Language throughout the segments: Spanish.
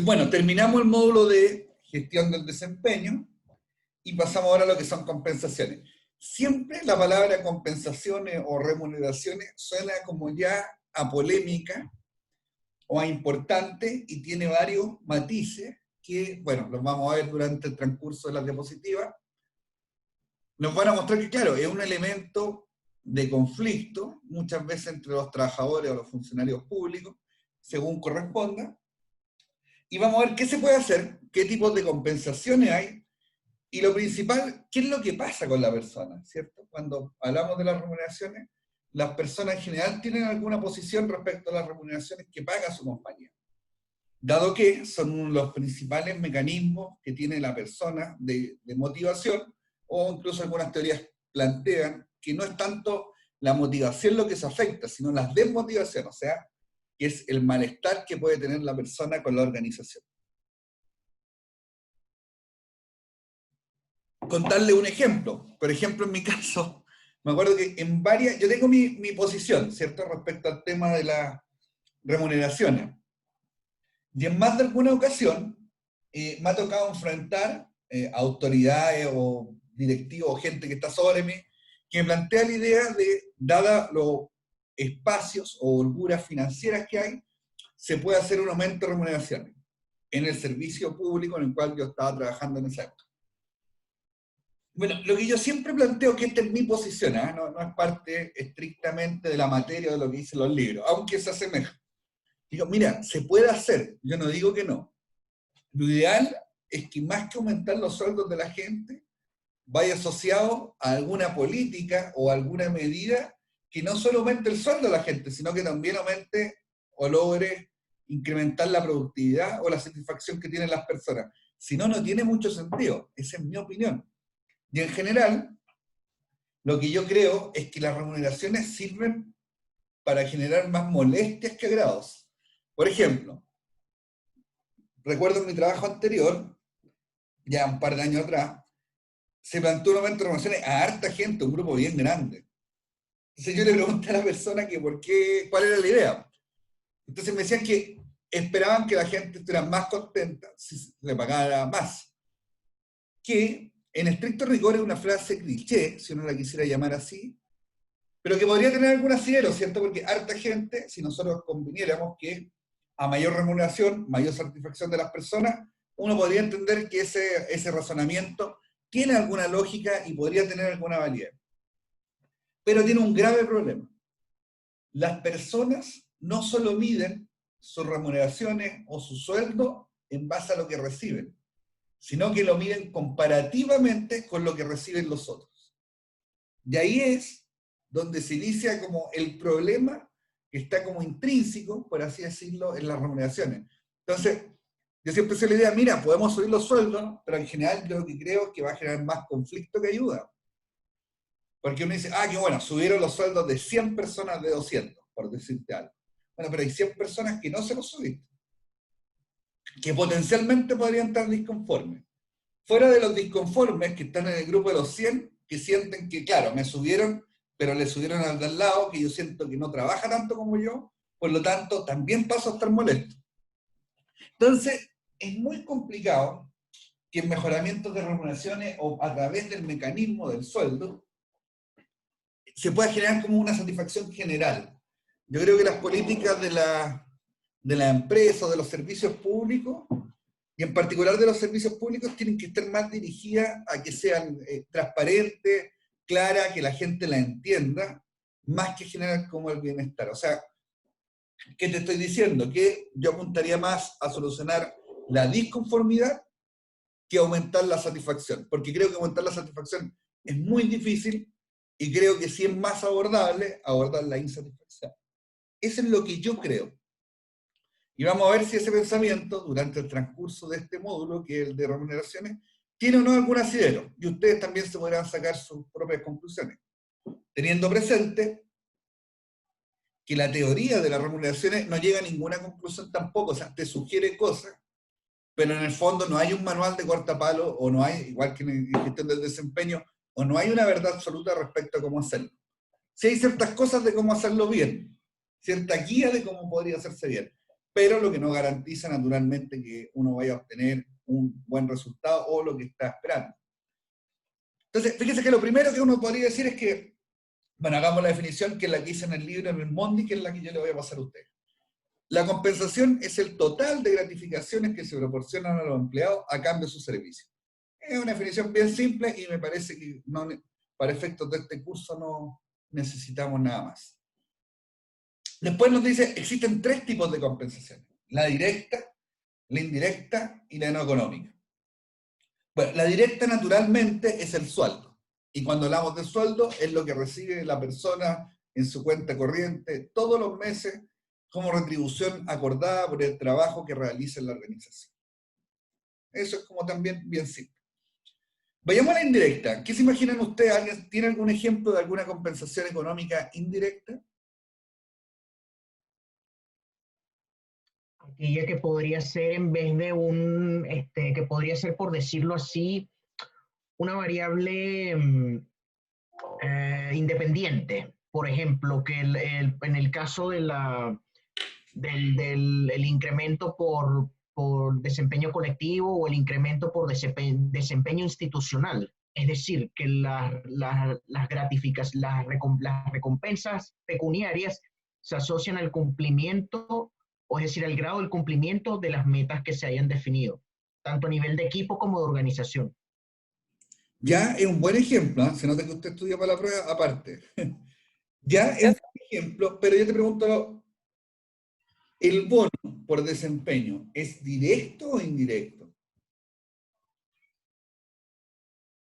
Bueno, terminamos el módulo de gestión del desempeño y pasamos ahora a lo que son compensaciones. Siempre la palabra compensaciones o remuneraciones suena como ya a polémica o a importante y tiene varios matices que, bueno, los vamos a ver durante el transcurso de las diapositivas. Nos van a mostrar que, claro, es un elemento de conflicto, muchas veces entre los trabajadores o los funcionarios públicos, según corresponda. Y vamos a ver qué se puede hacer, qué tipos de compensaciones hay, y lo principal, qué es lo que pasa con la persona, ¿cierto? Cuando hablamos de las remuneraciones, las personas en general tienen alguna posición respecto a las remuneraciones que paga su compañía, dado que son uno de los principales mecanismos que tiene la persona de motivación, o incluso algunas teorías plantean que no es tanto la motivación lo que se afecta, sino la desmotivación, o sea, que es el malestar que puede tener la persona con la organización. Contarle un ejemplo. Por ejemplo, en mi caso, me acuerdo que en varias, yo tengo mi posición, ¿cierto?, respecto al tema de las remuneraciones. Y en más de alguna ocasión me ha tocado enfrentar autoridades o directivos o gente que está sobre mí, que me plantea la idea de, dada los espacios o holguras financieras que hay, se puede hacer un aumento de remuneraciones en el servicio público en el cual yo estaba trabajando en esa época. Bueno, lo que yo siempre planteo, que esta es mi posición, no es parte estrictamente de la materia de lo que dicen los libros, aunque se asemeja. Digo, mira, se puede hacer, yo no digo que no. Lo ideal es que más que aumentar los sueldos de la gente, vaya asociado a alguna política o alguna medida que no solo aumente el sueldo de la gente, sino que también aumente o logre incrementar la productividad o la satisfacción que tienen las personas. Si no, no tiene mucho sentido. Esa es mi opinión. Y en general, lo que yo creo es que las remuneraciones sirven para generar más molestias que agrados. Por ejemplo, recuerdo en mi trabajo anterior, ya un par de años atrás, se planteó un aumento de remuneraciones a harta gente, un grupo bien grande. Entonces yo le pregunté a la persona que por qué, cuál era la idea. Entonces me decían que esperaban que la gente estuviera más contenta si se le pagara más. Que en estricto rigor es una frase cliché, si uno la quisiera llamar así, pero que podría tener algún asidero, ¿cierto? Porque harta gente, si nosotros conviniéramos que a mayor remuneración, mayor satisfacción de las personas, uno podría entender que ese razonamiento tiene alguna lógica y podría tener alguna validez. Pero tiene un grave problema. Las personas no solo miden sus remuneraciones o su sueldo en base a lo que reciben, sino que lo miden comparativamente con lo que reciben los otros. Y ahí es donde se inicia como el problema que está como intrínseco, por así decirlo, en las remuneraciones. Entonces, yo siempre se la idea, mira, podemos subir los sueldos, pero en general yo lo que creo es que va a generar más conflicto que ayuda. Porque uno dice, que bueno, subieron los sueldos de 100 personas de 200, por decirte algo. Bueno, pero hay 100 personas que no se los subiste, que potencialmente podrían estar disconformes. Fuera de los disconformes que están en el grupo de los 100, que sienten que, claro, me subieron, pero le subieron al de al lado, que yo siento que no trabaja tanto como yo, por lo tanto, también paso a estar molesto. Entonces, es muy complicado que en mejoramientos de remuneraciones o a través del mecanismo del sueldo se pueda generar como una satisfacción general. Yo creo que las políticas de la empresa o de los servicios públicos, y en particular de los servicios públicos, tienen que estar más dirigidas a que sean transparentes, claras, que la gente la entienda, más que generar como el bienestar. O sea, ¿qué te estoy diciendo? Que yo apuntaría más a solucionar la disconformidad que aumentar la satisfacción, porque creo que aumentar la satisfacción es muy difícil y creo que sí es más abordable abordar la insatisfacción. Eso es lo que yo creo. Y vamos a ver si ese pensamiento, durante el transcurso de este módulo, que es el de remuneraciones, tiene o no algún asidero. Y ustedes también se podrán sacar sus propias conclusiones. Teniendo presente que la teoría de las remuneraciones no llega a ninguna conclusión tampoco, o sea, te sugiere cosas, pero en el fondo no hay un manual de cortapalo, o no hay, igual que en gestión del desempeño, o no hay una verdad absoluta respecto a cómo hacerlo. Sí hay ciertas cosas de cómo hacerlo bien, cierta guía de cómo podría hacerse bien, pero lo que no garantiza naturalmente que uno vaya a obtener un buen resultado o lo que está esperando. Entonces, fíjense que lo primero que uno podría decir es que, bueno, hagamos la definición que es la que hice en el libro, en el Mondi, que es la que yo le voy a pasar a usted. La compensación es el total de gratificaciones que se proporcionan a los empleados a cambio de sus servicios. Es una definición bien simple y me parece que no, para efectos de este curso no necesitamos nada más. Después nos dice, existen 3 tipos de compensaciones. La directa, la indirecta y la no económica. Bueno, la directa naturalmente es el sueldo. Y cuando hablamos de sueldo, es lo que recibe la persona en su cuenta corriente todos los meses como retribución acordada por el trabajo que realiza en la organización. Eso es como también bien simple. Vayamos a la indirecta. ¿Qué se imaginan ustedes? ¿Alguien tiene algún ejemplo de alguna compensación económica indirecta? Aquella que podría ser en vez de que podría ser, por decirlo así, una variable independiente. Por ejemplo, que en el caso de del incremento por desempeño colectivo o el incremento por desempeño institucional. Es decir, que las recompensas pecuniarias se asocian al cumplimiento, o es decir, al grado del cumplimiento de las metas que se hayan definido, tanto a nivel de equipo como de organización. Ya es un buen ejemplo, ¿eh? Se nota que usted estudia para la prueba aparte. Ya es un buen ejemplo, pero yo te pregunto, ¿el bono por desempeño es directo o indirecto?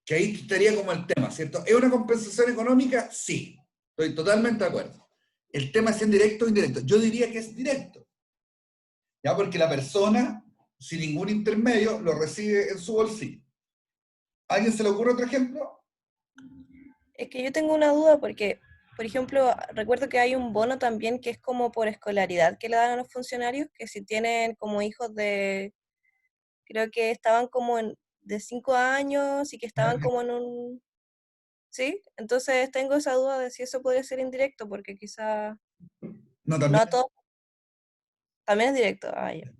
Que ahí estaría como el tema, ¿cierto? ¿Es una compensación económica? Sí, estoy totalmente de acuerdo. El tema es si es directo o indirecto. Yo diría que es directo, ¿ya? Porque la persona, sin ningún intermedio, lo recibe en su bolsillo. ¿A alguien se le ocurre otro ejemplo? Es que yo tengo una duda porque, por ejemplo, recuerdo que hay un bono también que es como por escolaridad que le dan a los funcionarios, que si tienen como hijos de, creo que estaban como de 5 años y que estaban como en un... ¿Sí? Entonces tengo esa duda de si eso podría ser indirecto, porque quizá No, no también a todos, también es directo. Ah, ya.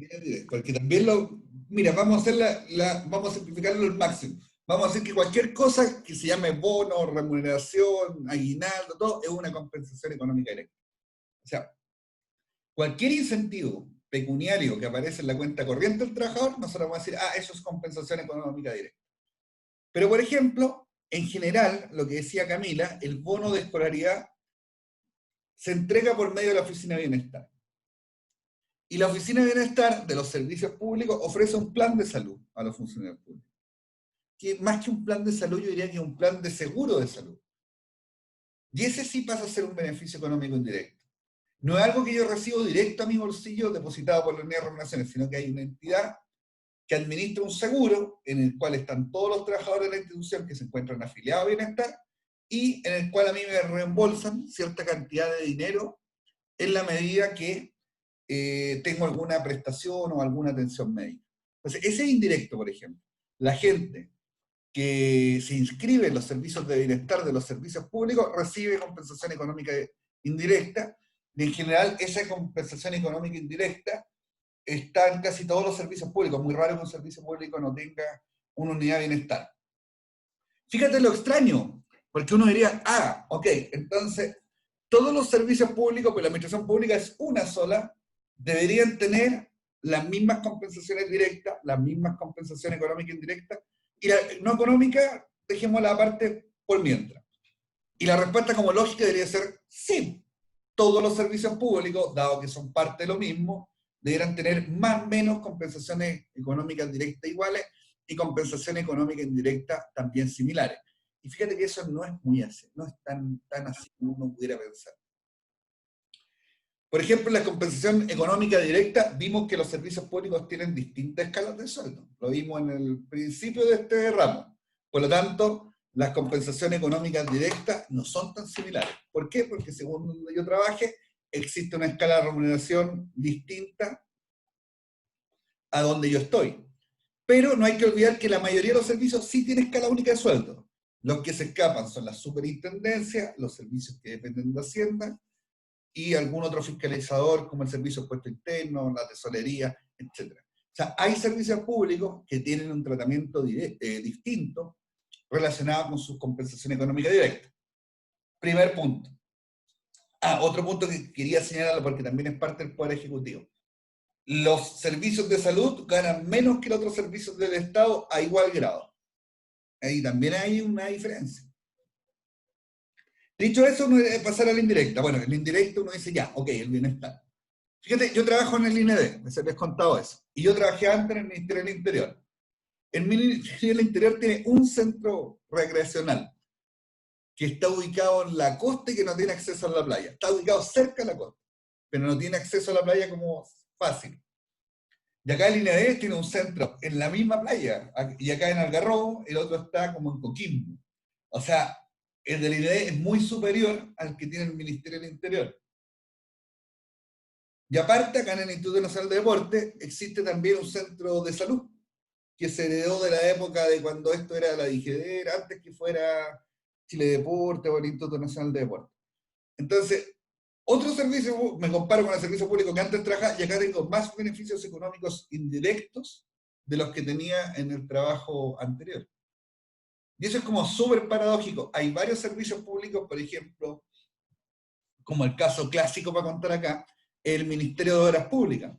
porque también lo... Mira, vamos a hacer vamos a simplificarlo al máximo. Vamos a decir que cualquier cosa que se llame bono, remuneración, aguinaldo, todo, es una compensación económica directa. O sea, cualquier incentivo pecuniario que aparece en la cuenta corriente del trabajador, nosotros vamos a decir, ah, eso es compensación económica directa. Pero, por ejemplo, en general, lo que decía Camila, el bono de escolaridad se entrega por medio de la Oficina de Bienestar. Y la Oficina de Bienestar de los Servicios Públicos ofrece un plan de salud a los funcionarios públicos. Que más que un plan de salud, yo diría que es un plan de seguro de salud. Y ese sí pasa a ser un beneficio económico indirecto. No es algo que yo recibo directo a mi bolsillo depositado por la unidad de remuneraciones, sino que hay una entidad que administra un seguro en el cual están todos los trabajadores de la institución que se encuentran afiliados a Bienestar y en el cual a mí me reembolsan cierta cantidad de dinero en la medida que tengo alguna prestación o alguna atención médica. Entonces, ese es indirecto, por ejemplo. La gente que se inscribe en los servicios de bienestar de los servicios públicos recibe compensación económica indirecta, y en general esa compensación económica indirecta está en casi todos los servicios públicos. Muy raro que un servicio público no tenga una unidad de bienestar. Fíjate lo extraño, porque uno diría, ah, ok, entonces todos los servicios públicos, pues la administración pública es una sola, deberían tener las mismas compensaciones directas, las mismas compensaciones económicas indirectas, y la no económica, dejémosla aparte por mientras. Y la respuesta como lógica debería ser sí. Todos los servicios públicos, dado que son parte de lo mismo, deberán tener más o menos compensaciones económicas directas iguales y compensaciones económicas indirectas también similares. Y fíjate que eso no es muy así, no es tan así como uno pudiera pensar. Por ejemplo, en la compensación económica directa, vimos que los servicios públicos tienen distintas escalas de sueldo. Lo vimos en el principio de este ramo. Por lo tanto, las compensaciones económicas directas no son tan similares. ¿Por qué? Porque según donde yo trabaje, existe una escala de remuneración distinta a donde yo estoy. Pero no hay que olvidar que la mayoría de los servicios sí tienen escala única de sueldo. Los que se escapan son las superintendencias, los servicios que dependen de Hacienda, y algún otro fiscalizador, como el Servicio de Impuestos Internos, la Tesorería, etc. O sea, hay servicios públicos que tienen un tratamiento distinto relacionado con su compensación económica directa. Primer punto. Otro punto que quería señalarlo porque también es parte del Poder Ejecutivo. Los servicios de salud ganan menos que los otros servicios del Estado a igual grado. Ahí también hay una diferencia. Dicho eso, uno debe pasar a la indirecta. Bueno, en la indirecta uno dice ya, ok, el bienestar. Fíjate, yo trabajo en el INED, les he contado eso. Y yo trabajé antes en el Ministerio del Interior. El Ministerio del Interior tiene un centro recreacional que está ubicado en la costa y que no tiene acceso a la playa. Está ubicado cerca de la costa, pero no tiene acceso a la playa como fácil. Y acá el INED tiene un centro en la misma playa, y acá en Algarrobo el otro está como en Coquimbo. O sea, el del INED es muy superior al que tiene el Ministerio del Interior. Y aparte, acá en el Instituto Nacional de Deporte existe también un centro de salud, que se heredó de la época de cuando esto era la DIGEDER, antes que fuera Chile Deporte o el Instituto Nacional de Deporte. Entonces, otro servicio, me comparo con el servicio público que antes trabajaba, y acá tengo más beneficios económicos indirectos de los que tenía en el trabajo anterior. Y eso es como súper paradójico. Hay varios servicios públicos, por ejemplo, como el caso clásico para contar acá, el Ministerio de Obras Públicas.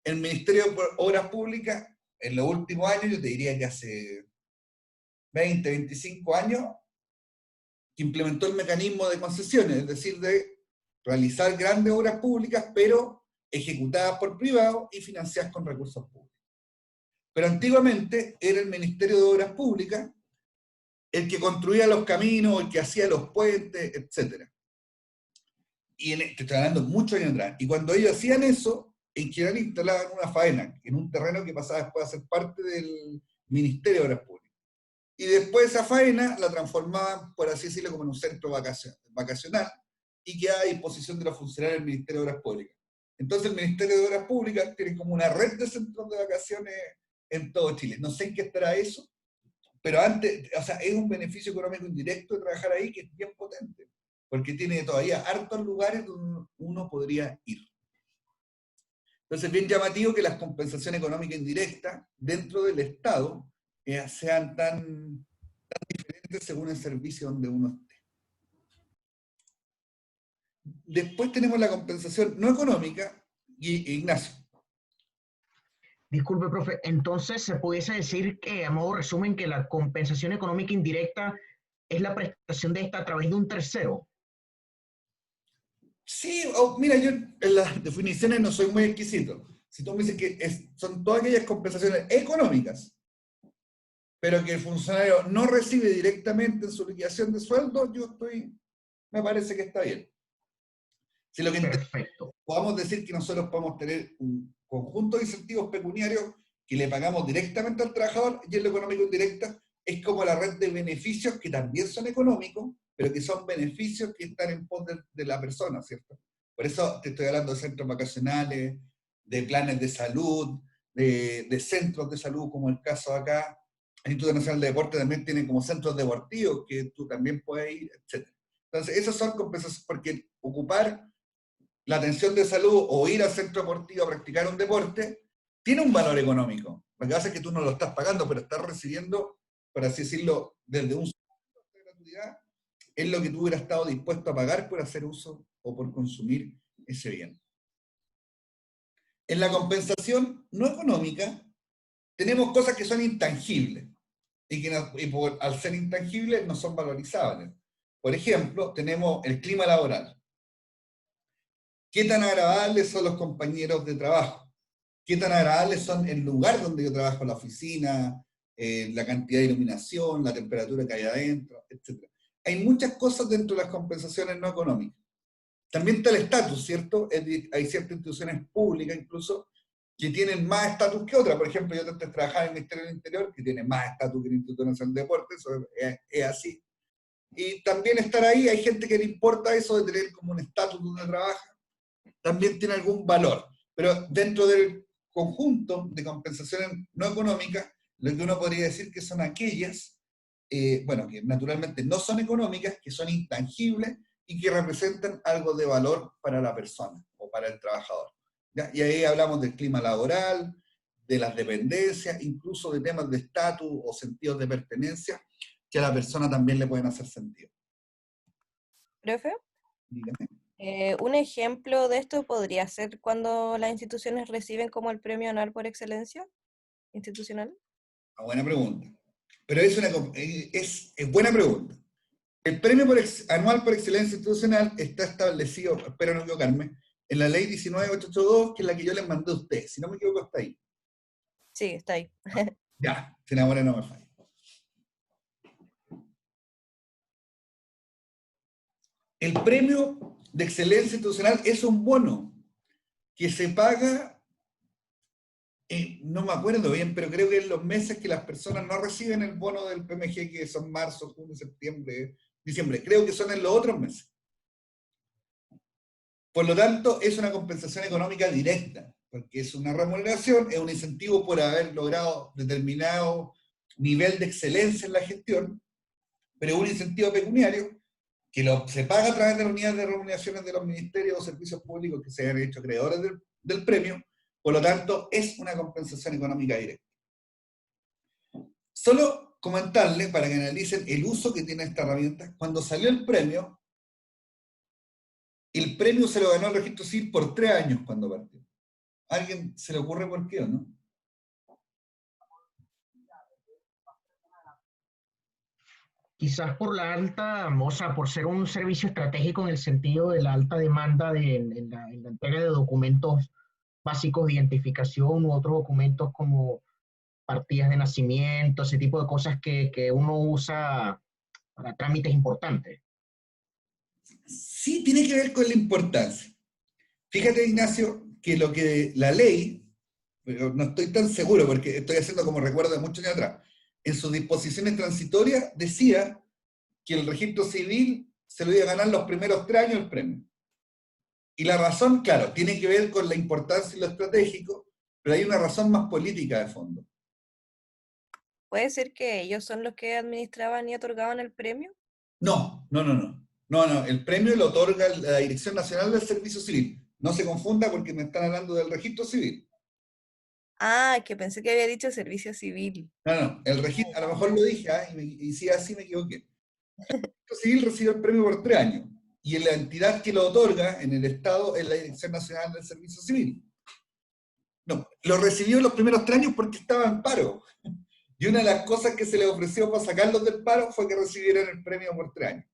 El Ministerio de Obras Públicas, en los últimos años, yo te diría que hace 20, 25 años, que implementó el mecanismo de concesiones, es decir, de realizar grandes obras públicas, pero ejecutadas por privados y financiadas con recursos públicos. Pero antiguamente era el Ministerio de Obras Públicas el que construía los caminos, el que hacía los puentes, etc. Y te estoy hablando muchos años atrás. Y cuando ellos hacían eso, en general instalaban una faena en un terreno que pasaba después a ser parte del Ministerio de Obras Públicas. Y después esa faena la transformaban, por así decirlo, como en un centro vacacional y quedaba a disposición de los funcionarios del Ministerio de Obras Públicas. Entonces el Ministerio de Obras Públicas tiene como una red de centros de vacaciones en todo Chile. No sé en qué estará eso, pero antes, o sea, es un beneficio económico indirecto de trabajar ahí que es bien potente, porque tiene todavía hartos lugares donde uno podría ir. Entonces es bien llamativo que las compensaciones económicas indirectas dentro del Estado sean tan diferentes según el servicio donde uno esté. Después tenemos la compensación no económica, y Ignacio. Disculpe, profe, entonces se pudiese decir que, a modo resumen, que la compensación económica indirecta es la prestación de esta a través de un tercero. Sí, mira, yo en las definiciones no soy muy exquisito. Si tú me dices que son todas aquellas compensaciones económicas, pero que el funcionario no recibe directamente en su liquidación de sueldo, me parece que está bien. Si lo que Perfecto. podamos decir que nosotros podemos tener un conjunto de incentivos pecuniarios que le pagamos directamente al trabajador, y en lo económico indirecta es como la red de beneficios que también son económicos, pero que son beneficios que están en pos de la persona, ¿cierto? Por eso te estoy hablando de centros vacacionales, de planes de salud, de centros de salud, como el caso acá. El Instituto Nacional de Deporte también tiene como centros deportivos que tú también puedes ir, etc. Entonces, esas son compensaciones, porque ocupar la atención de salud o ir al centro deportivo a practicar un deporte tiene un valor económico. Lo que pasa es que tú no lo estás pagando, pero estás recibiendo, por así decirlo, desde un sueldo de gratuidad, es lo que tú hubieras estado dispuesto a pagar por hacer uso o por consumir ese bien. En la compensación no económica, tenemos cosas que son intangibles y que al ser intangibles no son valorizables. Por ejemplo, tenemos el clima laboral. ¿Qué tan agradables son los compañeros de trabajo? ¿Qué tan agradables son el lugar donde yo trabajo, la oficina, la cantidad de iluminación, la temperatura que hay adentro, etcétera? Hay muchas cosas dentro de las compensaciones no económicas. También está el estatus, ¿cierto? Hay ciertas instituciones públicas incluso que tienen más estatus que otras. Por ejemplo, yo antes trabajaba en el Ministerio del Interior, que tiene más estatus que el Instituto Nacional de Deportes, eso es así. Y también estar ahí, hay gente que le importa eso de tener como un estatus donde trabaja, también tiene algún valor. Pero dentro del conjunto de compensaciones no económicas, lo que uno podría decir que son aquellas, bueno, que naturalmente no son económicas, que son intangibles y que representan algo de valor para la persona o para el trabajador. ¿Ya? Y ahí hablamos del clima laboral, de las dependencias, incluso de temas de estatus o sentidos de pertenencia, que a la persona también le pueden hacer sentido. Profe, Dígame. un ejemplo de esto podría ser cuando las instituciones reciben como el premio anual por excelencia institucional. Buena pregunta. Pero es buena pregunta. El premio anual por excelencia institucional está establecido, espero no equivocarme, en la ley 19882, que es la que yo les mandé a ustedes. Si no me equivoco, está ahí. Sí, está ahí. Ya, si la buena no me falla. El premio de excelencia institucional es un bono que se paga, no me acuerdo bien, pero creo que en los meses que las personas no reciben el bono del PMG, que son marzo, junio, septiembre, diciembre, creo que son en los otros meses. Por lo tanto, es una compensación económica directa, porque es una remuneración, es un incentivo por haber logrado determinado nivel de excelencia en la gestión, pero es un incentivo pecuniario que se paga a través de las unidades de remuneraciones de los ministerios o servicios públicos que se hayan hecho acreedores del premio, por lo tanto, es una compensación económica directa. Solo comentarles, para que analicen el uso que tiene esta herramienta, cuando salió el premio se lo ganó el registro civil por 3 años cuando partió. ¿A alguien se le ocurre por qué o no? Quizás por la alta, o sea, por ser un servicio estratégico en el sentido de la alta demanda en la entrega de documentos básicos de identificación u otros documentos como partidas de nacimiento, ese tipo de cosas que uno usa para trámites importantes. Sí, tiene que ver con la importancia. Fíjate, Ignacio, que lo que la ley, pero no estoy tan seguro porque estoy haciendo como recuerdo de muchos años atrás, en sus disposiciones transitorias decía que el registro civil se lo iba a ganar los primeros 3 años el premio. Y la razón, claro, tiene que ver con la importancia y lo estratégico, pero hay una razón más política de fondo. ¿Puede ser que ellos son los que administraban y otorgaban el premio? No, no, no, no. No, no, el premio lo otorga la Dirección Nacional del Servicio Civil. No se confunda porque me están hablando del registro civil. Ah, que pensé que había dicho servicio civil. No, no, el registro, a lo mejor lo dije, y si así me equivoqué. El registro civil recibe el premio por 3 años, y la entidad que lo otorga en el Estado es la Dirección Nacional del Servicio Civil. No, lo recibió en los primeros 3 años porque estaba en paro. Y una de las cosas que se le ofreció para sacarlos del paro fue que recibieran el premio por 3 años.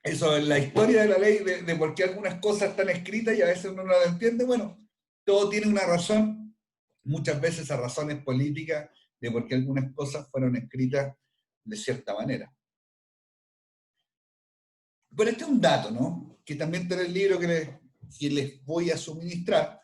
Eso es la historia de la ley, de por qué algunas cosas están escritas y a veces uno no las entiende. Bueno, todo tiene una razón, muchas veces esa razón es política, de por qué algunas cosas fueron escritas de cierta manera. Bueno, este es un dato, ¿no? Que también está en el libro que les voy a suministrar,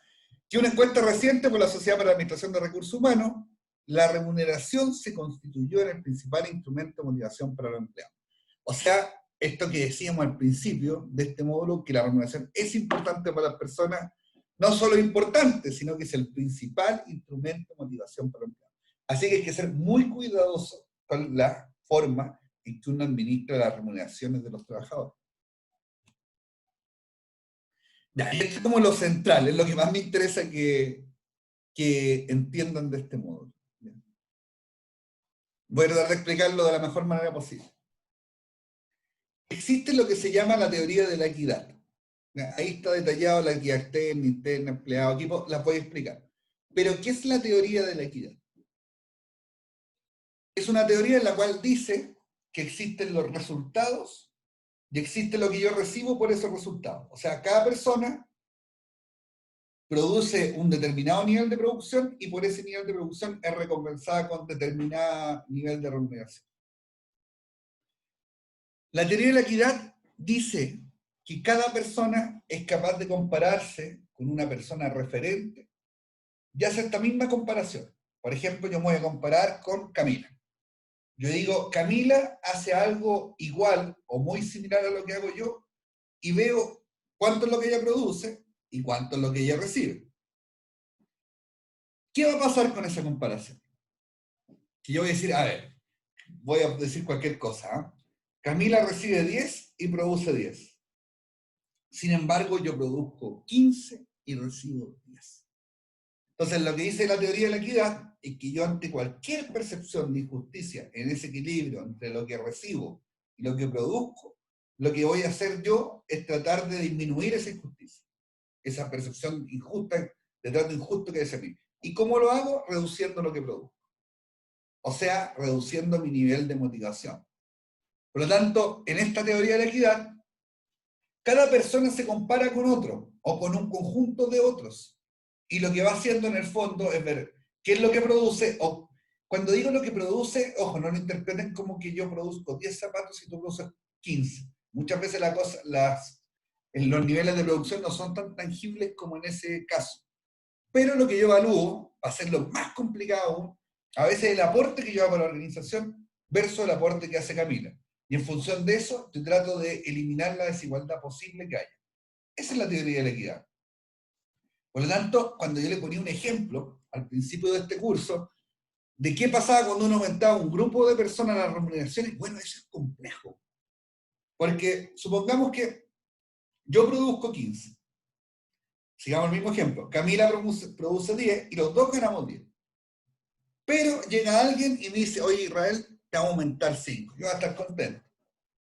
que una encuesta reciente por la Sociedad para la Administración de Recursos Humanos, la remuneración se constituyó en el principal instrumento de motivación para los empleados. O sea, esto que decíamos al principio de este módulo, que la remuneración es importante para las personas, no solo importante, sino que es el principal instrumento de motivación para los empleados. Así que hay que ser muy cuidadoso con la forma en que uno administra las remuneraciones de los trabajadores. Ya, y esto es como lo central, es lo que más me interesa que entiendan de este módulo. Voy a tratar de explicarlo de la mejor manera posible. Existe lo que se llama la teoría de la equidad. Ahí está detallado la equidad externa, interna, empleado, equipo, las voy a explicar. Pero, ¿qué es la teoría de la equidad? Es una teoría en la cual dice que existen los resultados y existe lo que yo recibo por esos resultados. O sea, cada persona produce un determinado nivel de producción y por ese nivel de producción es recompensada con determinado nivel de remuneración. La teoría de la equidad dice que cada persona es capaz de compararse con una persona referente y hace esta misma comparación. Por ejemplo, yo me voy a comparar con Camila. Yo digo, Camila hace algo igual o muy similar a lo que hago yo y veo cuánto es lo que ella produce y cuánto es lo que ella recibe. ¿Qué va a pasar con esa comparación? Que yo voy a decir, a ver, voy a decir cualquier cosa, ¿eh? Camila recibe 10 y produce 10. Sin embargo, yo produzco 15 y recibo 10. Entonces, lo que dice la teoría de la equidad es que yo, ante cualquier percepción de injusticia en ese equilibrio entre lo que recibo y lo que produzco, lo que voy a hacer yo es tratar de disminuir esa injusticia, esa percepción injusta, de trato injusto que es a mí. ¿Y cómo lo hago? Reduciendo lo que produzco. O sea, reduciendo mi nivel de motivación. Por lo tanto, en esta teoría de la equidad, cada persona se compara con otro, o con un conjunto de otros. Y lo que va haciendo en el fondo es ver qué es lo que produce, o cuando digo lo que produce, ojo, no lo interpreten como que yo produzco 10 zapatos y tú produces 15. Muchas veces los niveles de producción no son tan tangibles como en ese caso. Pero lo que yo evalúo, para hacerlo más complicado aún, a veces el aporte que yo hago a la organización versus el aporte que hace Camila. Y en función de eso, yo trato de eliminar la desigualdad posible que haya. Esa es la teoría de la equidad. Por lo tanto, cuando yo le ponía un ejemplo al principio de este curso, de qué pasaba cuando uno aumentaba un grupo de personas las remuneraciones, bueno, eso es complejo. Porque supongamos que yo produzco 15. Sigamos el mismo ejemplo. Camila produce 10 y los dos ganamos 10. Pero llega alguien y me dice, oye, Israel, te vamos a aumentar 5. Yo voy a estar contento.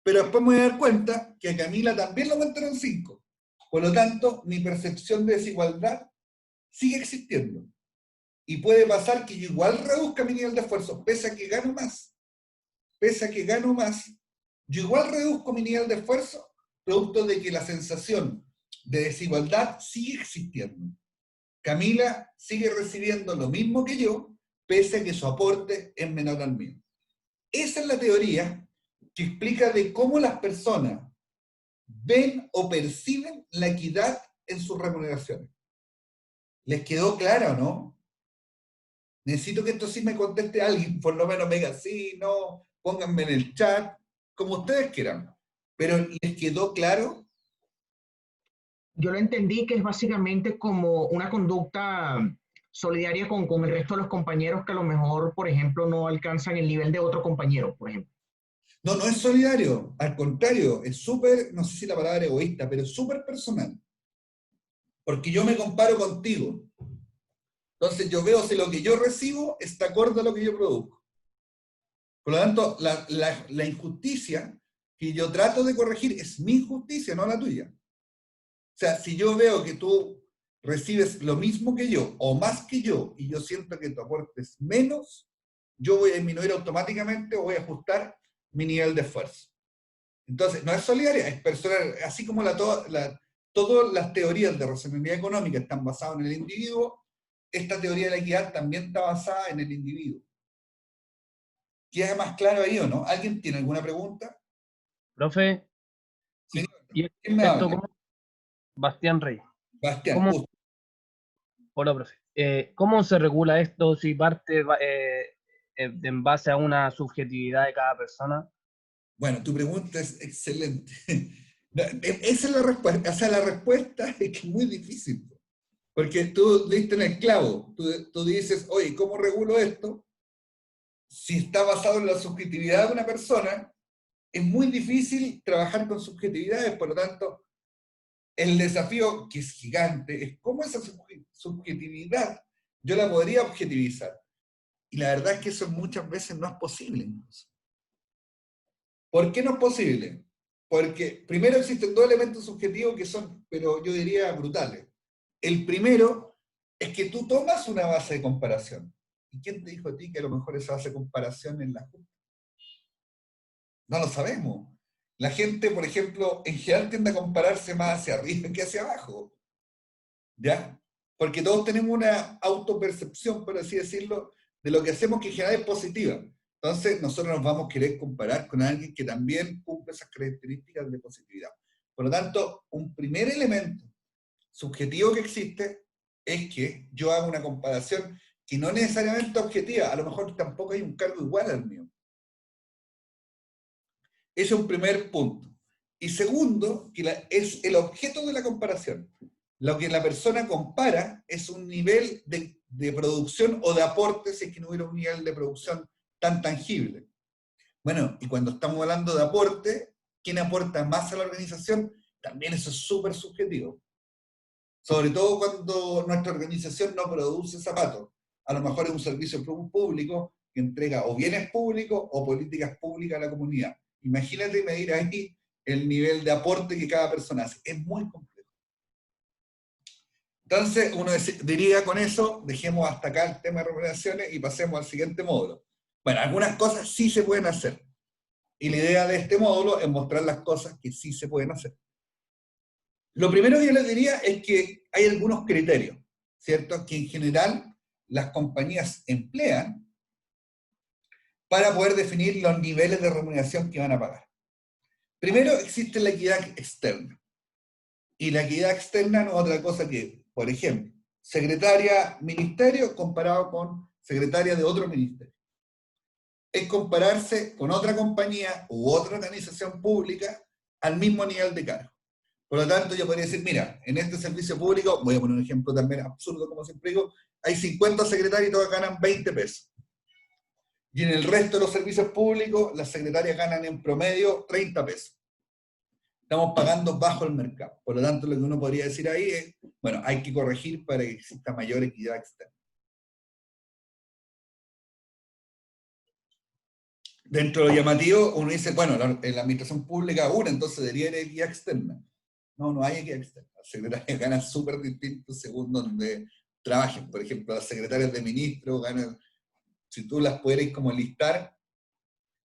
Pero después me voy a dar cuenta que a Camila también lo aumentaron 5. Por lo tanto, mi percepción de desigualdad sigue existiendo. Y puede pasar que yo igual reduzca mi nivel de esfuerzo, pese a que gano más. Pese a que gano más, yo igual reduzco mi nivel de esfuerzo, producto de que la sensación de desigualdad sigue existiendo. Camila sigue recibiendo lo mismo que yo, pese a que su aporte es menor al mío. Esa es la teoría que explica de cómo las personas ven o perciben la equidad en sus remuneraciones. ¿Les quedó claro o no? Necesito que esto sí me conteste alguien, por lo menos me diga sí, no, pónganme en el chat, como ustedes quieran. Pero ¿les quedó claro? Yo lo entendí que es básicamente como una conducta solidaria con el resto de los compañeros que a lo mejor, por ejemplo, no alcanzan el nivel de otro compañero, por ejemplo. No, no es solidario, al contrario, es súper, no sé si la palabra egoísta, pero es súper personal. Porque yo me comparo contigo. Entonces yo veo si lo que yo recibo está acorde a lo que yo produzco. Por lo tanto, la injusticia que yo trato de corregir es mi injusticia, no la tuya. O sea, si yo veo que tú recibes lo mismo que yo, o más que yo, y yo siento que tu aporte es menos, yo voy a disminuir automáticamente o voy a ajustar mi nivel de esfuerzo. Entonces, no es solidaria, es personal, así como todas las teorías de racionalidad económica están basadas en el individuo, esta teoría de la equidad también está basada en el individuo. ¿Queda más claro ahí o no? ¿Alguien tiene alguna pregunta? Profe, Señor, ¿y ¿quién me esto habla? cómo? Bastián Rey. Bastián, ¿Cómo? justo. Hola, profe. ¿Cómo se regula esto si parte en base a una subjetividad de cada persona? Bueno, tu pregunta es excelente. Esa es la respuesta. O sea, la respuesta es que es muy difícil. Porque tú diste en el clavo. Tú dices, oye, ¿cómo regulo esto? Si está basado en la subjetividad de una persona, es muy difícil trabajar con subjetividades. Por lo tanto, el desafío, que es gigante, es cómo esa subjetividad yo la podría objetivizar. Y la verdad es que eso muchas veces no es posible. Incluso. ¿Por qué no es posible? Porque primero existen dos elementos subjetivos que son, pero yo diría, brutales. El primero es que tú tomas una base de comparación. ¿Y quién te dijo a ti que a lo mejor esa base de comparación es la justa? No lo sabemos. La gente, por ejemplo, en general tiende a compararse más hacia arriba que hacia abajo. ¿Ya? Porque todos tenemos una autopercepción, por así decirlo, de lo que hacemos que en general es positiva. Entonces, nosotros nos vamos a querer comparar con alguien que también cumple esas características de positividad. Por lo tanto, un primer elemento subjetivo que existe es que yo hago una comparación que no necesariamente objetiva, a lo mejor tampoco hay un cargo igual al mío. Ese es un primer punto. Y segundo, que es el objeto de la comparación. Lo que la persona compara es un nivel de producción o de aporte, si es que no hubiera un nivel de producción tan tangible. Bueno, y cuando estamos hablando de aporte, ¿quién aporta más a la organización? También eso es súper subjetivo. Sobre todo cuando nuestra organización no produce zapatos. A lo mejor es un servicio público que entrega o bienes públicos o políticas públicas a la comunidad. Imagínate medir ahí el nivel de aporte que cada persona hace. Es muy complejo. Entonces, uno diría con eso, dejemos hasta acá el tema de remuneraciones y pasemos al siguiente módulo. Bueno, algunas cosas sí se pueden hacer. Y la idea de este módulo es mostrar las cosas que sí se pueden hacer. Lo primero que yo les diría es que hay algunos criterios, ¿cierto? Que en general las compañías emplean para poder definir los niveles de remuneración que van a pagar. Primero existe la equidad externa. Y la equidad externa no es otra cosa que, por ejemplo, secretaria ministerio comparado con secretaria de otro ministerio. Es compararse con otra compañía u otra organización pública al mismo nivel de cargo. Por lo tanto, yo podría decir, mira, en este servicio público, voy a poner un ejemplo también absurdo, como siempre digo, hay 50 secretarios y todos ganan 20 pesos. Y en el resto de los servicios públicos, las secretarias ganan en promedio 30 pesos. Estamos pagando bajo el mercado. Por lo tanto, lo que uno podría decir ahí es, bueno, hay que corregir para que exista mayor equidad externa. Dentro de lo llamativo, uno dice, bueno, en la administración pública entonces debería haber equidad externa. No hay equidad externa. Las secretarias ganan súper distintos según donde trabajen. Por ejemplo, las secretarias de ministros ganan, si tú las pudieras como listar,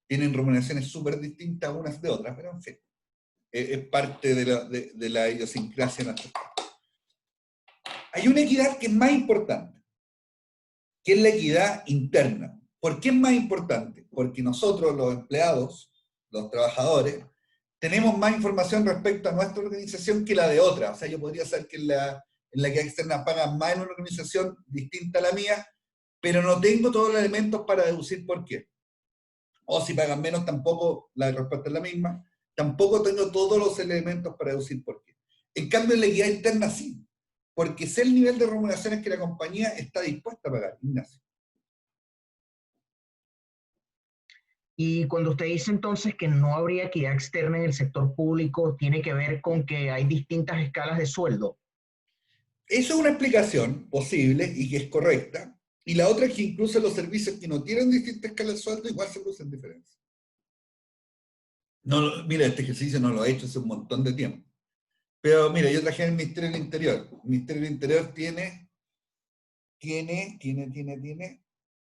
tienen remuneraciones súper distintas unas de otras, pero en fin, es parte de la idiosincrasia nuestra. Hay una equidad que es más importante, que es la equidad interna. ¿Por qué es más importante? Porque nosotros, los empleados, los trabajadores, tenemos más información respecto a nuestra organización que la de otra. O sea, yo podría saber que en la equidad externa pagan más en una organización distinta a la mía, pero no tengo todos los elementos para deducir por qué. O si pagan menos, tampoco la respuesta es la misma. Tampoco tengo todos los elementos para deducir por qué. En cambio, en la equidad interna sí, porque sé el nivel de remuneraciones que la compañía está dispuesta a pagar. Ignacio. Y cuando usted dice entonces que no habría equidad externa en el sector público, ¿tiene que ver con que hay distintas escalas de sueldo? Eso es una explicación posible y que es correcta. Y la otra es que incluso los servicios que no tienen distintas escalas de sueldo igual se producen diferencias. No, mira, este ejercicio no lo he hecho hace un montón de tiempo. Pero mira, yo trabajé en el Ministerio del Interior. El Ministerio del Interior tiene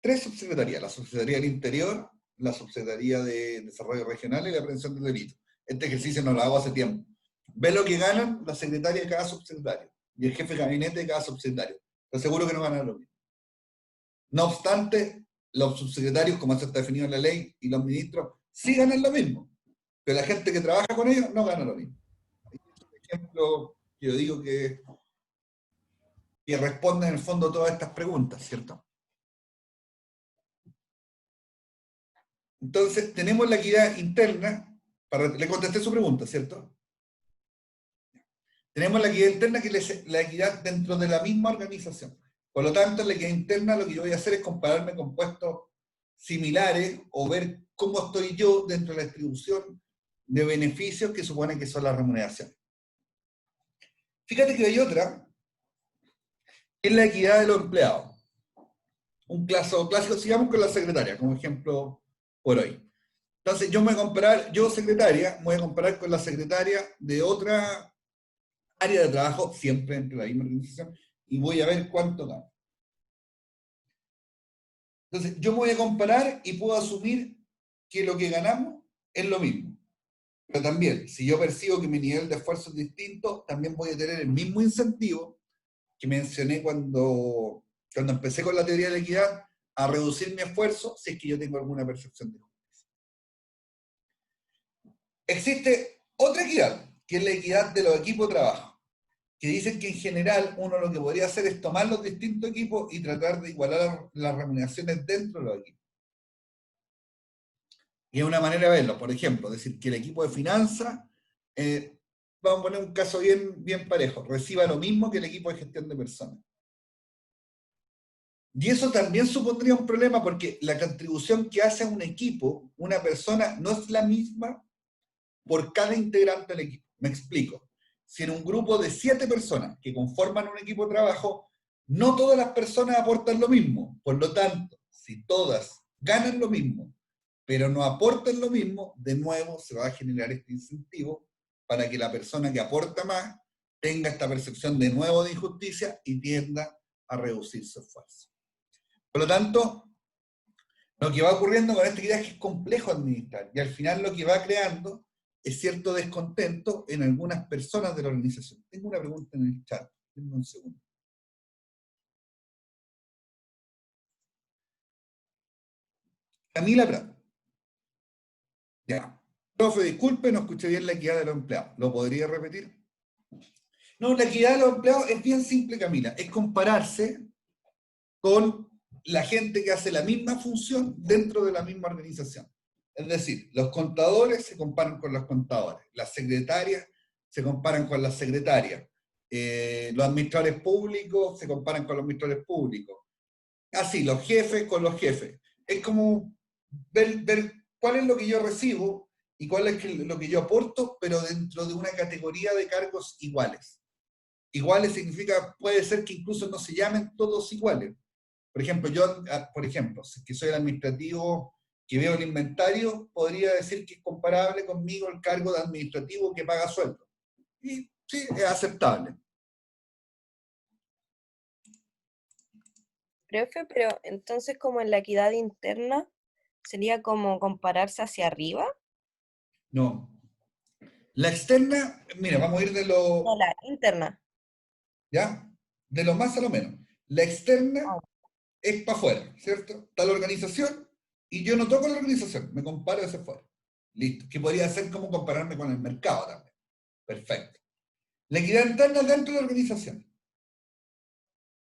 3 subsecretarías. La Subsecretaría del Interior, la Subsecretaría de Desarrollo Regional y la Prevención del Delito. Este ejercicio no lo hago hace tiempo. Ve lo que ganan la secretaria de cada subsecretario y el jefe de gabinete de cada subsecretario. Te aseguro que no ganan lo mismo. No obstante, los subsecretarios, como eso está definido en la ley, y los ministros sí ganan lo mismo. Pero la gente que trabaja con ellos no gana lo mismo. Es un ejemplo que yo digo que responde en el fondo a todas estas preguntas, ¿cierto? Entonces, tenemos la equidad interna, le contesté su pregunta, ¿cierto? Tenemos la equidad interna, que es la equidad dentro de la misma organización. Por lo tanto, en la equidad interna lo que yo voy a hacer es compararme con puestos similares o ver cómo estoy yo dentro de la distribución de beneficios que supone que son las remuneraciones. Fíjate que hay otra, que es la equidad de los empleados. Un caso clásico, sigamos con la secretaria, como ejemplo por hoy. Entonces, yo me voy a comparar, yo secretaria, me voy a comparar con la secretaria de otra área de trabajo, siempre entre la misma organización, y voy a ver cuánto gano. Entonces, yo me voy a comparar y puedo asumir que lo que ganamos es lo mismo. Pero también, si yo percibo que mi nivel de esfuerzo es distinto, también voy a tener el mismo incentivo que mencioné cuando empecé con la teoría de la equidad, a reducir mi esfuerzo si es que yo tengo alguna percepción de justicia. Existe otra equidad, que es la equidad de los equipos de trabajo, que dicen que en general uno lo que podría hacer es tomar los distintos equipos y tratar de igualar las remuneraciones dentro de los equipos. Y es una manera de verlo, por ejemplo, decir que el equipo de finanzas, vamos a poner un caso bien parejo, reciba lo mismo que el equipo de gestión de personas. Y eso también supondría un problema porque la contribución que hace a un equipo, una persona, no es la misma por cada integrante del equipo. Me explico. Si en un grupo de 7 personas que conforman un equipo de trabajo, no todas las personas aportan lo mismo. Por lo tanto, si todas ganan lo mismo, pero no aportan lo mismo, de nuevo se va a generar este incentivo para que la persona que aporta más tenga esta percepción de nuevo de injusticia y tienda a reducir su esfuerzo. Por lo tanto, lo que va ocurriendo con esta idea es que es complejo administrar y al final lo que va creando es cierto descontento en algunas personas de la organización. Tengo una pregunta en el chat, denme un segundo. Camila Prat. Ya. Profe, disculpe, no escuché bien la equidad de los empleados. ¿Lo podría repetir? No, la equidad de los empleados es bien simple, Camila. Es compararse con la gente que hace la misma función dentro de la misma organización. Es decir, los contadores se comparan con los contadores, las secretarias se comparan con las secretarias, los administradores públicos se comparan con los administradores públicos. Así, los jefes con los jefes. Es como ver cuál es lo que yo recibo y cuál es lo que yo aporto, pero dentro de una categoría de cargos iguales. Iguales significa, puede ser que incluso no se llamen todos iguales. Por ejemplo, yo, que soy el administrativo que veo el inventario, podría decir que es comparable conmigo el cargo de administrativo que paga sueldo. Y sí, es aceptable. Profe, pero entonces como en la equidad interna, ¿sería como compararse hacia arriba? No. La externa, mira, vamos a ir de lo... No, la interna. ¿Ya? De lo más a lo menos. La externa es para afuera, ¿cierto? Está la organización y yo no toco la organización, me comparo hacia afuera. Listo. Que podría ser como compararme con el mercado también. Perfecto. La equidad interna es dentro de la organización.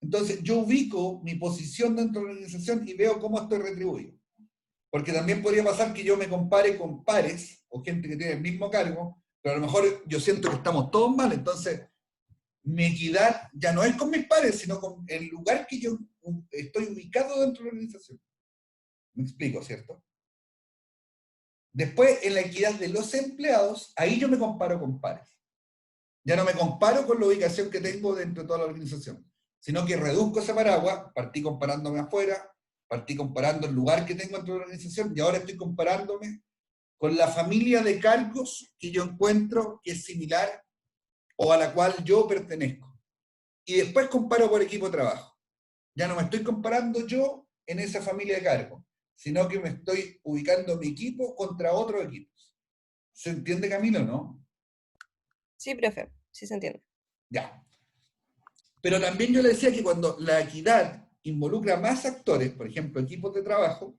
Entonces, yo ubico mi posición dentro de la organización y veo cómo estoy retribuido. Porque también podría pasar que yo me compare con pares o gente que tiene el mismo cargo, pero a lo mejor yo siento que estamos todos mal, entonces mi equidad ya no es con mis pares, sino con el lugar que yo estoy ubicado dentro de la organización. Me explico, ¿cierto? Después, en la equidad de los empleados, ahí yo me comparo con pares. Ya no me comparo con la ubicación que tengo dentro de toda la organización, sino que reduzco ese paraguas, partí comparándome afuera, partí comparando el lugar que tengo dentro de la organización, y ahora estoy comparándome con la familia de cargos que yo encuentro que es similar o a la cual yo pertenezco. Y después comparo por equipo de trabajo. Ya no me estoy comparando yo en esa familia de cargos, sino que me estoy ubicando mi equipo contra otros equipos. ¿Se entiende, Camilo, no? Sí, profe, sí se entiende. Ya. Pero también yo le decía que cuando la equidad involucra más actores, por ejemplo, equipos de trabajo,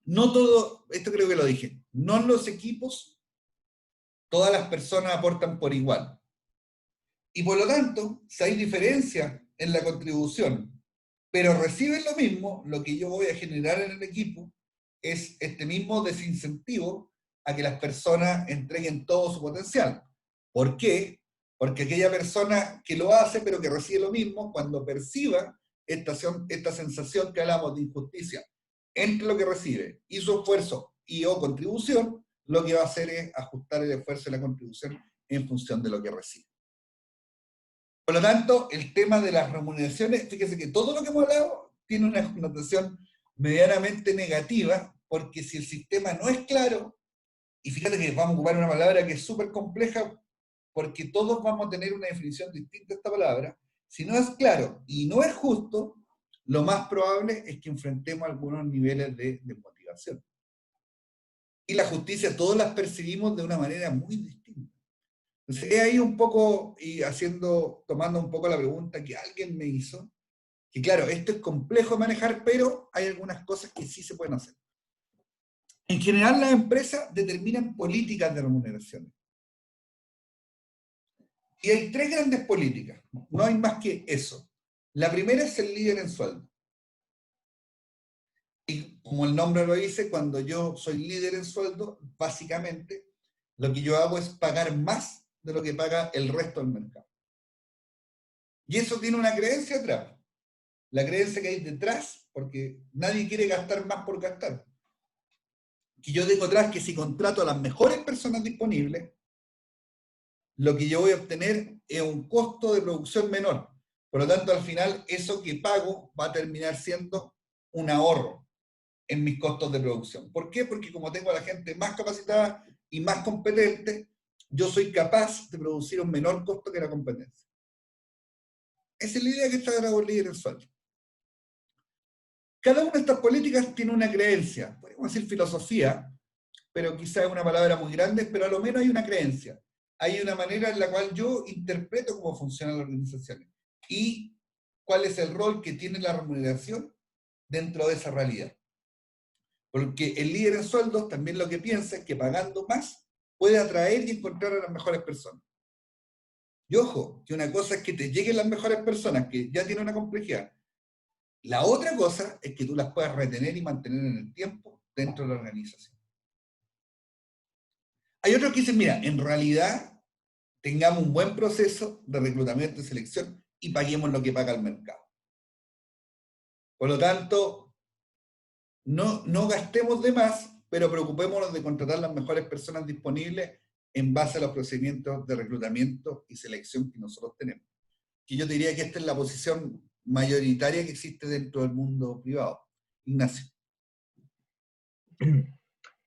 no todo, esto creo que lo dije, no en los equipos todas las personas aportan por igual. Y por lo tanto, si hay diferencia en la contribución, pero reciben lo mismo, lo que yo voy a generar en el equipo es este mismo desincentivo a que las personas entreguen todo su potencial. ¿Por qué? Porque aquella persona que lo hace, pero que recibe lo mismo, cuando perciba esta sensación que hablamos de injusticia entre lo que recibe y su esfuerzo y o contribución, lo que va a hacer es ajustar el esfuerzo y la contribución en función de lo que recibe. Por lo tanto, el tema de las remuneraciones, fíjese que todo lo que hemos hablado tiene una connotación medianamente negativa, porque si el sistema no es claro, y fíjate que vamos a ocupar una palabra que es súper compleja, porque todos vamos a tener una definición distinta de esta palabra, si no es claro y no es justo, lo más probable es que enfrentemos algunos niveles de desmotivación. Y la justicia todos las percibimos de una manera muy distinta. Entonces, ahí un poco, y tomando un poco la pregunta que alguien me hizo, que claro, esto es complejo de manejar, pero hay algunas cosas que sí se pueden hacer. En general, las empresas determinan políticas de remuneración. Y hay 3 grandes políticas, no hay más que eso. La primera es el líder en sueldo. Y como el nombre lo dice, cuando yo soy líder en sueldo, básicamente lo que yo hago es pagar más de lo que paga el resto del mercado. Y eso tiene una creencia atrás. la creencia que hay detrás, porque nadie quiere gastar más por gastar. Que yo tengo atrás que si contrato a las mejores personas disponibles, lo que yo voy a obtener es un costo de producción menor. Por lo tanto, al final, eso que pago va a terminar siendo un ahorro en mis costos de producción. ¿Por qué? Porque como tengo a la gente más capacitada y más competente, yo soy capaz de producir un menor costo que la competencia. Esa es la idea que está grabado el líder en sueldo. Cada una de estas políticas tiene una creencia, podemos decir filosofía, pero quizás es una palabra muy grande, pero a lo menos hay una creencia. Hay una manera en la cual yo interpreto cómo funcionan las organizaciones y cuál es el rol que tiene la remuneración dentro de esa realidad. Porque el líder en sueldos también lo que piensa es que pagando más puede atraer y encontrar a las mejores personas. Y ojo, que una cosa es que te lleguen las mejores personas, que ya tiene una complejidad. La otra cosa es que tú las puedas retener y mantener en el tiempo dentro de la organización. Hay otros que dicen, mira, en realidad tengamos un buen proceso de reclutamiento y selección y paguemos lo que paga el mercado. Por lo tanto, no gastemos de más, pero preocupémonos de contratar las mejores personas disponibles en base a los procedimientos de reclutamiento y selección que nosotros tenemos. Que yo diría que esta es la posición mayoritaria que existe dentro del mundo privado. Ignacio.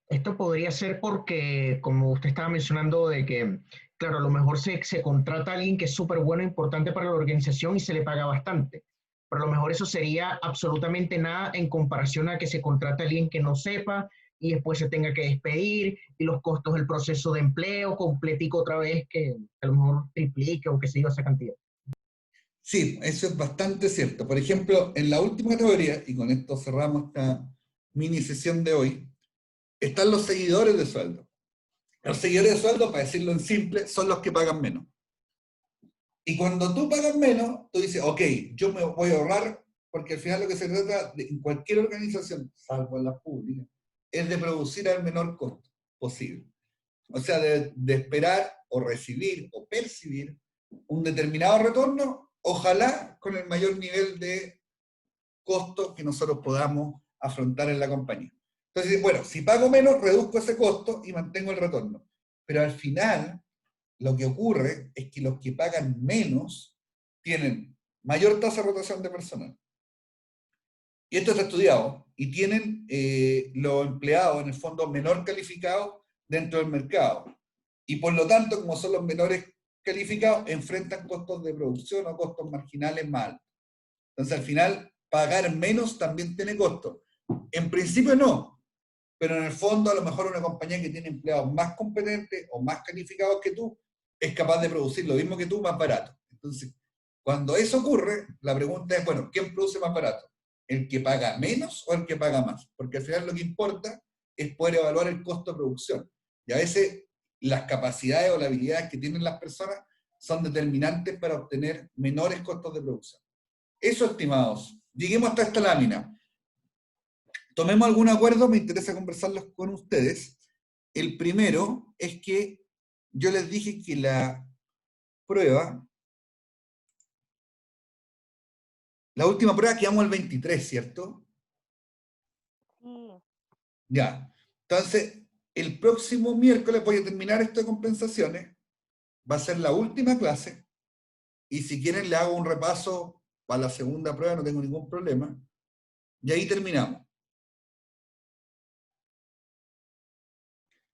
Esto podría ser porque, como usted estaba mencionando, de que, claro, a lo mejor se contrata a alguien que es súper bueno e importante para la organización y se le paga bastante. Pero a lo mejor eso sería absolutamente nada en comparación a que se contrata a alguien que no sepa y después se tenga que despedir y los costos del proceso de empleo completico otra vez que a lo mejor triplique o que se iba esa cantidad. Sí, eso es bastante cierto. Por ejemplo, en la última categoría, y con esto cerramos esta mini sesión de hoy, están los seguidores de sueldo. Los seguidores de sueldo, para decirlo en simple, son los que pagan menos. Y cuando tú pagas menos, tú dices, ok, yo me voy a ahorrar, porque al final lo que se trata de, en cualquier organización, salvo en las públicas, es de producir al menor costo posible. O sea, de esperar o recibir o percibir un determinado retorno, ojalá con el mayor nivel de costo que nosotros podamos afrontar en la compañía. Entonces, bueno, si pago menos, reduzco ese costo y mantengo el retorno. Pero al final, lo que ocurre es que los que pagan menos tienen mayor tasa de rotación de personal. Y esto está estudiado. Y tienen los empleados, en el fondo, menor calificados dentro del mercado. Y por lo tanto, como son los menores calificados, enfrentan costos de producción o costos marginales más altos. Entonces, al final, pagar menos también tiene costo. En principio no, pero en el fondo a lo mejor una compañía que tiene empleados más competentes o más calificados que tú es capaz de producir lo mismo que tú más barato. Entonces, cuando eso ocurre, la pregunta es, bueno, ¿quién produce más barato? ¿El que paga menos o el que paga más? Porque al final lo que importa es poder evaluar el costo de producción. Y a veces las capacidades o las habilidades que tienen las personas son determinantes para obtener menores costos de producción. Eso, estimados. Lleguemos hasta esta lámina. Tomemos algún acuerdo, me interesa conversarlos con ustedes. El primero es que yo les dije que la prueba, la última prueba quedamos el 23, ¿cierto? Sí. Ya. Entonces, el próximo miércoles voy a terminar esto de compensaciones. Va a ser la última clase. Y si quieren le hago un repaso para la segunda prueba, no tengo ningún problema. Y ahí terminamos.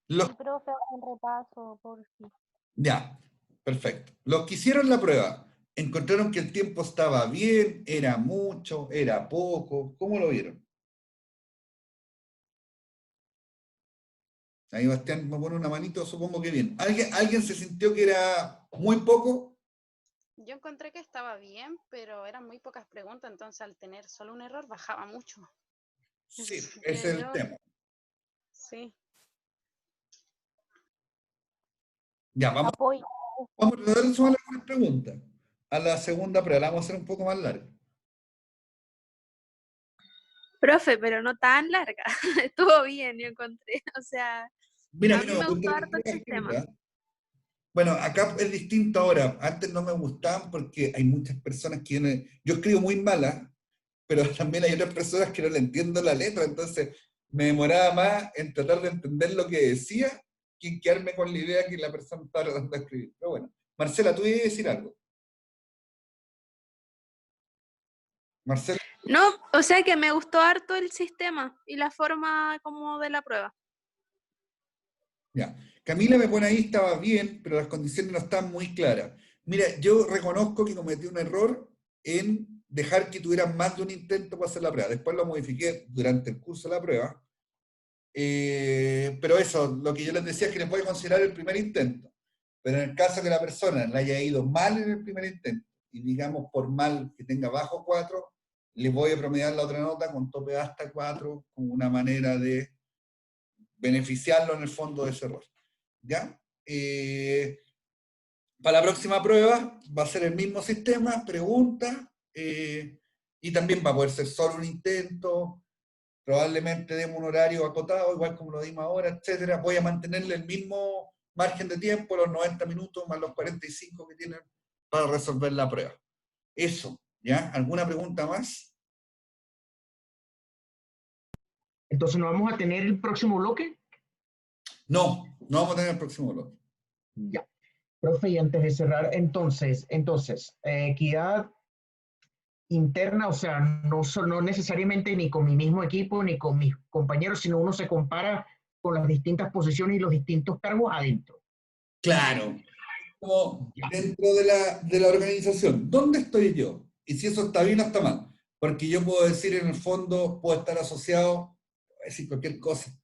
Sí, profe, un repaso, por si. Ya, perfecto. Los que hicieron la prueba, ¿encontraron que el tiempo estaba bien? ¿Era mucho? ¿Era poco? ¿Cómo lo vieron? Ahí Bastián me pone una manito, supongo que bien. ¿Alguien se sintió que era muy poco? Yo encontré que estaba bien, pero eran muy pocas preguntas, entonces al tener solo un error bajaba mucho. Sí, ese Creo es el yo. tema. Sí. Ya, vamos Apoyo. a tratar de sumar algunas preguntas. A la segunda prueba la vamos a hacer un poco más larga. Profe, pero no tan larga. Estuvo bien, yo encontré. O sea, Mira, a a mí mí no me me gusta gustó la harto el prueba sistema. escrita. Bueno, acá es distinto ahora. Antes no me gustaban porque hay muchas personas que yo escribo muy mala pero también hay otras personas que no le entiendo la letra, entonces me demoraba más en tratar de entender lo que decía que en quedarme con la idea que la persona estaba tratando de escribir. Pero bueno, Marcela, tú ibas a decir algo. Marcela. No, o sea que me gustó harto el sistema y la forma como de la prueba. Ya. Camila me pone ahí, estaba bien, pero las condiciones no están muy claras. Mira, yo reconozco que cometí un error en dejar que tuvieran más de un intento para hacer la prueba. Después lo modifiqué durante el curso de la prueba. Pero eso, lo que yo les decía es que les voy a considerar el primer intento. Pero en el caso que la persona le haya ido mal en el primer intento, y digamos por mal que tenga bajo 4, les voy a promediar la otra nota con tope hasta 4, como una manera de beneficiarlo en el fondo de ese error. ¿Ya? Para la próxima prueba va a ser el mismo sistema, pregunta, y también va a poder ser solo un intento, probablemente demos un horario acotado, igual como lo dimos ahora, etcétera. Voy a mantenerle el mismo margen de tiempo, los 90 minutos más los 45 que tienen para resolver la prueba. Eso, ¿ya? ¿Alguna pregunta más? Entonces, ¿no vamos a tener el próximo bloque? No, no vamos a tener el próximo bloque. Ya. Profe, y antes de cerrar, entonces, equidad interna, o sea, no necesariamente ni con mi mismo equipo ni con mis compañeros, sino uno se compara con las distintas posiciones y los distintos cargos adentro. Claro. Como dentro de la organización, ¿dónde estoy yo? Y si eso está bien o está mal. Porque yo puedo decir, en el fondo, puedo estar asociado, puedo decir cualquier cosa.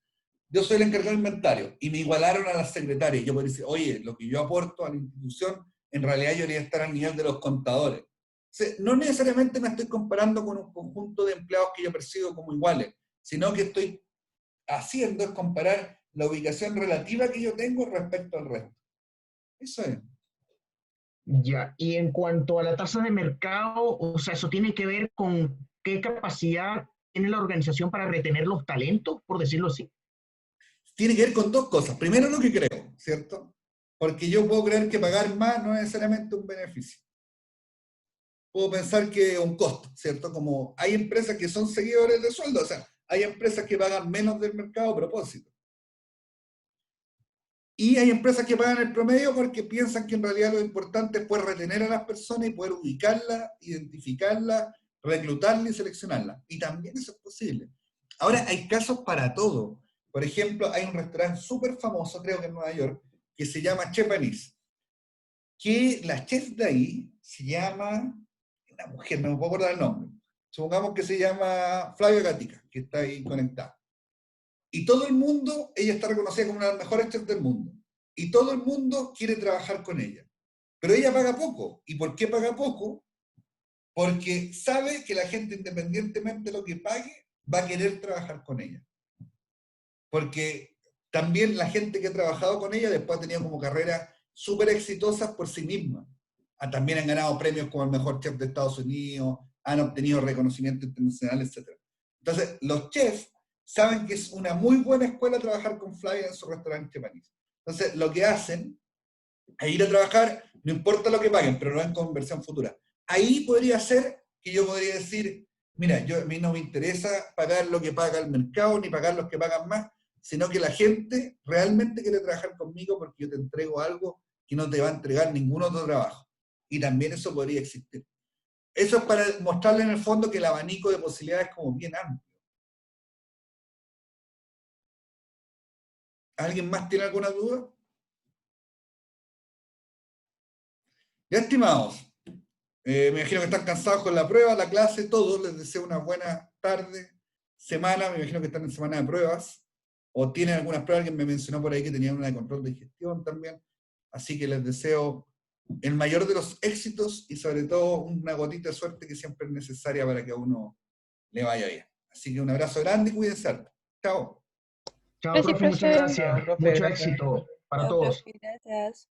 Yo soy el encargado de inventario y me igualaron a las secretarias. Yo puedo decir, oye, lo que yo aporto a la institución, en realidad yo debería estar al nivel de los contadores. O sea, no necesariamente me estoy comparando con un conjunto de empleados que yo percibo como iguales, sino que estoy haciendo es comparar la ubicación relativa que yo tengo respecto al resto. Eso es. Ya, y en cuanto a la tasa de mercado, o sea, eso tiene que ver con qué capacidad tiene la organización para retener los talentos, por decirlo así. Tiene que ver con dos cosas. Primero, lo que creo, ¿cierto? Porque yo puedo creer que pagar más no es necesariamente un beneficio. Puedo pensar que es un costo, ¿cierto? Como hay empresas que son seguidores de sueldo, o sea, hay empresas que pagan menos del mercado a propósito. Y hay empresas que pagan el promedio porque piensan que en realidad lo importante es poder retener a las personas y poder ubicarlas, identificarlas, reclutarlas y seleccionarlas. Y también eso es posible. Ahora, hay casos para todo. Por ejemplo, hay un restaurante súper famoso, creo que en Nueva York, que se llama Chef Anise, que la chef de ahí se llama, una mujer, no me puedo acordar el nombre, supongamos que se llama Flavia Gatica, que está ahí conectada. Y todo el mundo, ella está reconocida como una de las mejores chefs del mundo. Y todo el mundo quiere trabajar con ella. Pero ella paga poco. ¿Y por qué paga poco? Porque sabe que la gente, independientemente de lo que pague, va a querer trabajar con ella. Porque también la gente que ha trabajado con ella después ha tenido como carreras súper exitosas por sí misma. También han ganado premios como el mejor chef de Estados Unidos, han obtenido reconocimiento internacional, etc. Entonces, los chefs saben que es una muy buena escuela trabajar con Flavia en su restaurante París. Entonces, lo que hacen es ir a trabajar, no importa lo que paguen, pero no en conversión futura. Ahí podría ser que yo podría decir, mira, a mí no me interesa pagar lo que paga el mercado, ni pagar los que pagan más, sino que la gente realmente quiere trabajar conmigo porque yo te entrego algo que no te va a entregar ningún otro trabajo. Y también eso podría existir. Eso es para mostrarle en el fondo que el abanico de posibilidades es como bien amplio. ¿Alguien más tiene alguna duda? Ya, estimados, me imagino que están cansados con la prueba, la clase, todos. Les deseo una buena tarde, semana. Me imagino que están en semana de pruebas. O tienen algunas pruebas, alguien me mencionó por ahí que tenían una de control de gestión también. Así que les deseo el mayor de los éxitos y sobre todo una gotita de suerte que siempre es necesaria para que a uno le vaya bien. Así que un abrazo grande y cuídense harto. Chao. Chao, Gracias, profe, muchas profe. gracias. Profe, Mucho gracias. éxito para Chao, todos. profe, gracias.